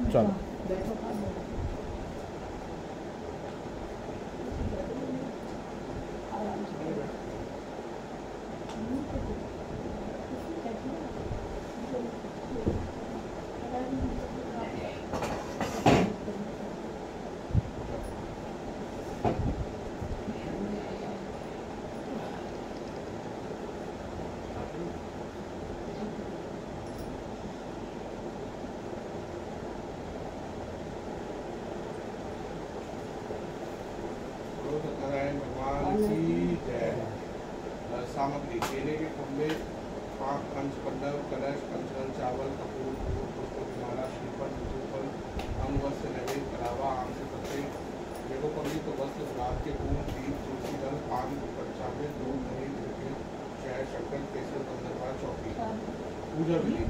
चलो। सत्यनारायण भगवान की जय। सामग्री: केले के खंभे, 5 पंचपल्लव, कलश, पंचरल, चावल, कपूर, फूल, पुष्पों की माला, श्रीफल, फल, अंग, वस्त्र, नैवेद्य, कलावा, आम से पत्ते, यज्ञोपवीत वस्त्र, गुलाब के फूल, दीप, तुलसी दल, पान, चावल, दूध, दही, छिड़के, शहद, शक्कर, केसर, पंद्रवा, चौकी। पूजा विधि: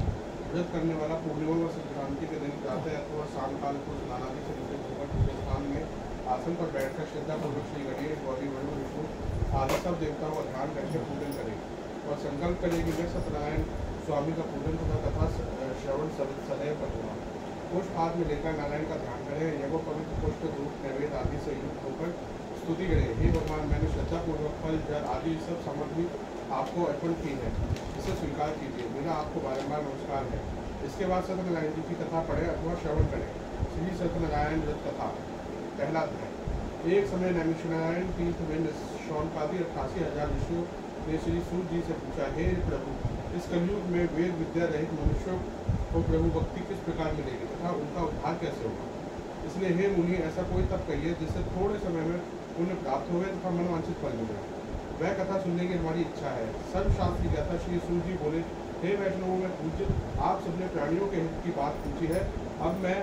व्रत करने वाला पूर्णिमा व संक्रांति के दिन प्रातः अथवा शाम काल को स्नानादि से निवृत्त होकर पूजा स्थान में आसन पर बैठकर श्रद्धापूर्वक श्री गणेश, गौरी, वरुण, विष्णु आदि सब देवताओं का ध्यान करके पूजन करें और संकल्प करें कि मैं सत्यनारायण स्वामी का पूजन तथा श्रवण सदैव करूँगा। पुष्प हाथ में लेकर नारायण का ध्यान करें। यज्ञ पवित्र पुष्प, धूप, नैवेद्य आदि से युक्त होकर स्तुति करें। हे भगवान, मैंने श्रद्धापूर्वक फल, जल आदि सब सामग्री आपको अर्पण की है, इसे स्वीकार कीजिए। मेरा आपको बारंबार नमस्कार है। इसके बाद सत्यनारायण जी की कथा पढ़ें अथवा श्रवण करें। श्री सत्यनारायण व्रत कथा। पहला अध्याय। एक समय नैमिषारण्य तीर्थ में शौनकादि 88,000 ऋषियों ने श्री सूर्य जी से पूछा, हे प्रभु, इस कलयुग में वेद विद्या रहित मनुष्यों को प्रभु भक्ति किस प्रकार मिलेगी तथा उनका उद्धार कैसे होगा? इसलिए हे मुनि, ऐसा कोई तप कहिए जिससे थोड़े समय में पुण्य प्राप्त हुए तथा मनवांछित फल मिले। वह कथा सुनने की हमारी इच्छा है। सर्वशास्त्री ज्ञाता श्री सूर्य जी बोले, हे वैष्णवों में पूज्य, आप सबने प्राणियों के हित की बात पूछी है। अब मैं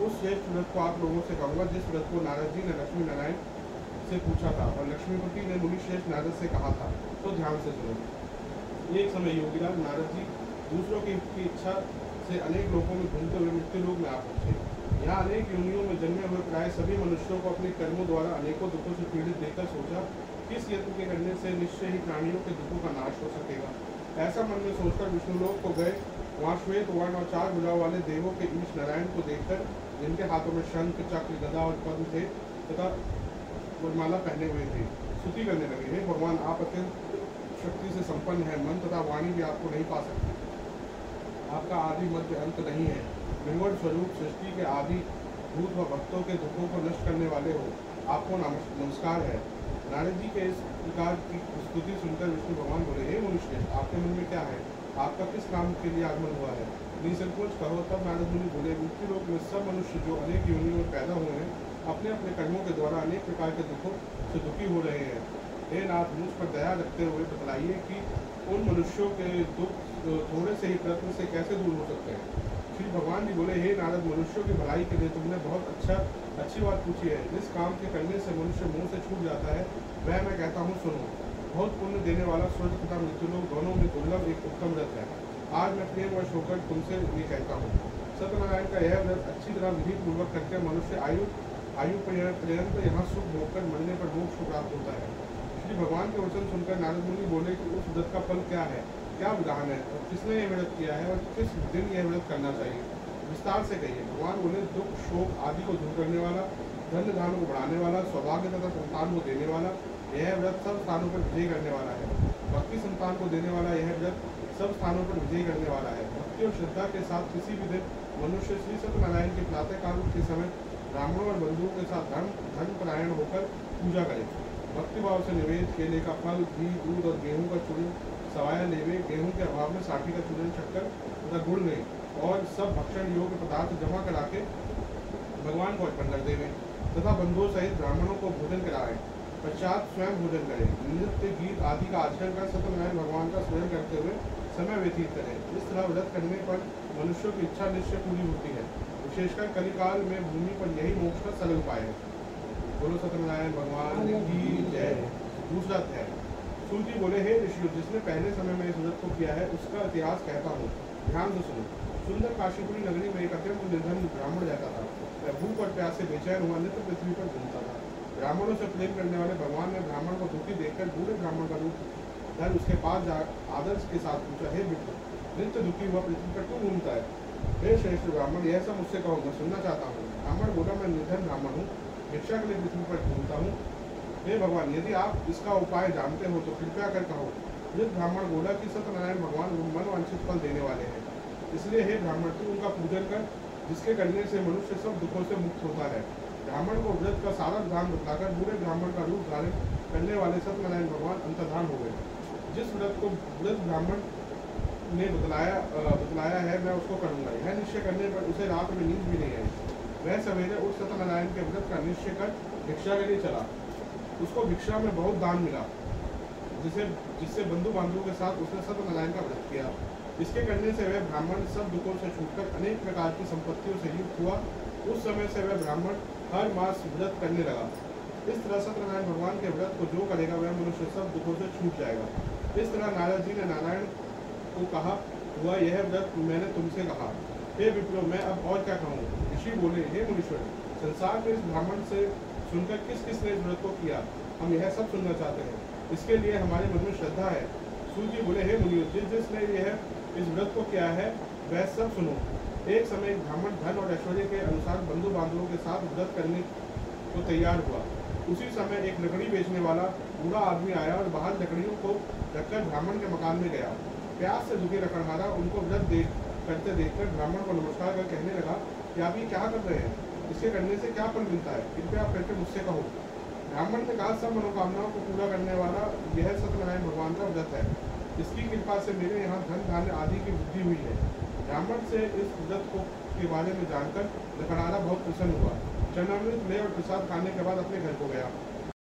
उस श्रेष्ठ व्रत को आप लोगों से कहूँगा जिस व्रत को नारद जी ने लक्ष्मी नारायण से पूछा था और लक्ष्मीपति ने मुनि श्रेष्ठ नारद से कहा था। तो ध्यान से सुनो। एक समय योगीराज नारद जी दूसरों की इच्छा से अनेक लोगों में घूमते हुए मृत्यु लोक में आ पहुंचे। यहाँ अनेक योनियों में जन्मे हुए प्राय सभी मनुष्यों को अपने कर्मों द्वारा अनेकों दुखों से पीड़ित देखकर सोचा, किस यत्न के करने से निश्चय ही प्राणियों के दुखों का नाश हो सकेगा। ऐसा मन में सोचकर विष्णुलोक को गए। वहाँ श्वेत वर्ण और 4 भुजाओं वाले देवों के ईश नारायण को देखकर, जिनके हाथों में शंख, चक्र, गदा और पद्म थे तथा वरमाला पहने हुए थे, स्तुति करने लगे, हे भगवान, आप अत्यंत शक्ति से संपन्न है। मन तथा वाणी भी आपको नहीं पा सकती। आपका आदि मध्य अंत नहीं है। निर्गुण स्वरूप सृष्टि के आदि भूत व भक्तों के दुखों को नष्ट करने वाले हो, आपको नमस्कार है। नारद जी के इस प्रकार की स्तुति सुनकर विष्णु भगवान बोले, हे मनुष्य, आपके मन में क्या है? आपका किस काम के लिए आगमन हुआ है? निसंकोच कहो। तब नारद मुनि बोले, मृत्यु लोक में सब मनुष्य जो अनेक योनियों में पैदा हुए हैं, अपने अपने कर्मों के द्वारा अनेक प्रकार के दुखों से दुखी हो रहे हैं। हे नाथ, मुझ पर दया रखते हुए बतलाइए कि उन मनुष्यों के दुख थोड़े से ही प्रयत्न से कैसे दूर हो सकते हैं? श्री भगवान जी बोले, हे नारद, मनुष्यों की भलाई के लिए तुमने बहुत अच्छी बात पूछी है। जिस काम के करने से मनुष्य मुंह से छूट जाता है, वह मैं कहता हूँ, सुनो। बहुत पुण्य देने वाला स्वर्ग तथा मृत्युलोक दोनों में दुर्लभ एक उत्तम व्रत है। आज मैं प्रेम वश होकर तुमसे ये कहता हूँ। सत्यनारायण का यह व्रत अच्छी तरह विधि पूर्वक करके मनुष्य आयु पर्यंत यहाँ सुख भोगकर मरने पर मोक्ष प्राप्त होता है। श्री भगवान के वचन सुनकर नारद मुनि बोले कि उस व्रत का फल क्या है, क्या विधान है और किसने यह व्रत किया है और किस दिन यह व्रत करना चाहिए, विस्तार से कहिए। भगवान बोले, दुख शोक आदि को दूर करने वाला, धन धान को बढ़ाने वाला, सौभाग्य तथा संतान को देने वाला यह व्रत सब स्थानों पर विजय करने वाला है। भक्ति संतान को देने वाला यह व्रत सब स्थानों पर विजय करने वाला है। भक्ति और श्रद्धा के साथ किसी भी दिन मनुष्य श्री सत्यनारायण के प्रातः काल के समय ब्राह्मणों और बंधुओं के साथ धर्मपरायण होकर पूजा करे। भक्ति भाव से निवेद, केले का फल, घी, दूध और गेहूं का चूर्ण, सवाया लेवे, गेहूं के अभाव में साठी का चूर्ण, शक्कर तथा गुड़ ले और सब भक्षण योग्य पदार्थ जमा करा के भगवान को अर्पण कर देवे तथा बंधुओं सहित ब्राह्मणों को भोजन कराए। पश्चात स्वयं भोजन करें। नृत्य, गीत आदि का आचरण कर सत्यनारायण भगवान का स्मरण करते हुए समय व्यतीत करें। इस तरह व्रत करने पर मनुष्यों की इच्छा निश्चय पूरी होती है। विशेषकर कलिकाल में भूमि पर यही मोक्ष का सरल उपाय है। बोलो सत्यनारायण भगवान की जय। दूसरा अध्याय। सूर्य बोले, हे ऋषियों, जिसने पहले समय में इस व्रत को किया है उसका इतिहास कहता हूँ, ध्यान से सुनो। सुंदर काशीपुरी नगरी में एक अत्यंत निर्धन ब्राह्मण रहता था। वह भूख और प्यास से बेचैन हुआ नित्य पृथ्वी पर घूमता था। ब्राह्मणों से प्रेम करने वाले भगवान ने ब्राह्मण को दुखी देखकर बूढ़े ब्राह्मण का रूप धर उसके पास जा आदर्श के साथ पूछा, हे विप्र, नित्य दुखी हुआ पृथ्वी पर क्यों घूमता है? हे श्रेष्ठ ब्राह्मण, यह सब मुझसे कहो, मैं सुनना चाहता हूँ। ब्राह्मण बोला, मैं निर्धन ब्राह्मण हूँ, भिक्षा के लिए पृथ्वी पर घूमता हूँ। हे भगवान, यदि आप इसका उपाय जानते हो तो कृपया कर कहो। वृद्ध ब्राह्मण बोला कि सत्यनारायण भगवान मनवांछित फल देने वाले हैं, इसलिए हे ब्राह्मण तू उनका पूजन कर, जिसके करने से मनुष्य सब दुखों से मुक्त होता है। ब्राह्मण को व्रत का सारा विधान बतलाकर बूढ़े ब्राह्मण का रूप धारण करने वाले सत्यनारायण भगवान अंतर्धान हो गए। जिस व्रत को वृद्ध ब्राह्मण ने बतलाया है मैं उसको करूँगा। यह निश्चय करने पर उसे रात में नींद भी नहीं आई। वह सवेरे उस सत्यनारायण के व्रत का निश्चय कर भिक्षा के लिए चला। उसको भिक्षा में बहुत दान मिला, जिससे बंधु बांधवों के साथ उसने सत्यनारायण का व्रत किया। इसके करने से वह ब्राह्मण सब दुखों से छूटकर अनेक प्रकार की संपत्तियों से युक्त हुआ। उस समय से वह ब्राह्मण हर मास व्रत करने लगा। इस तरह सत्यनारायण भगवान के व्रत को जो करेगा वह मनुष्य सब दुखों से छूट जाएगा। इस तरह नारद जी ने नारायण को कहा हुआ यह व्रत मैंने तुमसे कहा। हे विप्रो, मैं अब और क्या कहूँ। ऋषि बोले, हे मुनीश्वर, संसार में इस ब्राह्मण से सुनकर किस किस ने इस व्रत को किया, हम यह सब सुनना चाहते हैं। इसके लिए हमारे मन में श्रद्धा है। सूर्य जी बोले, हे मुनियों, जिसने यह इस व्रत को किया है वह सब सुनो। एक समय एक ब्राह्मण धन और ऐश्वर्य के अनुसार बंधु बांधवों के साथ व्रत करने को तैयार हुआ। उसी समय एक लकड़ी बेचने वाला बूढ़ा आदमी आया और बाहर लकड़ियों को रखकर ब्राह्मण के मकान में गया। प्यास से दुखी लकड़हारा उनको व्रत करते देखकर ब्राह्मण को नमस्कार कर कहने लगा कि आप ये क्या कर रहे हैं, इसके करने से क्या फल मिलता है, कृपया आप करके मुझसे कहो। ब्राह्मण ने कहा, सब मनोकामनाओं को पूरा करने वाला यह सत्यनारायण भगवान का व्रत है। इसकी कृपा से मेरे यहाँ धन धान्य आदि की वृद्धि हुई है। ब्राह्मण से इस व्रत के बारे में जानकर लकड़हारा बहुत प्रसन्न हुआ। चरणामृत ले और प्रसाद खाने के बाद अपने घर को गया।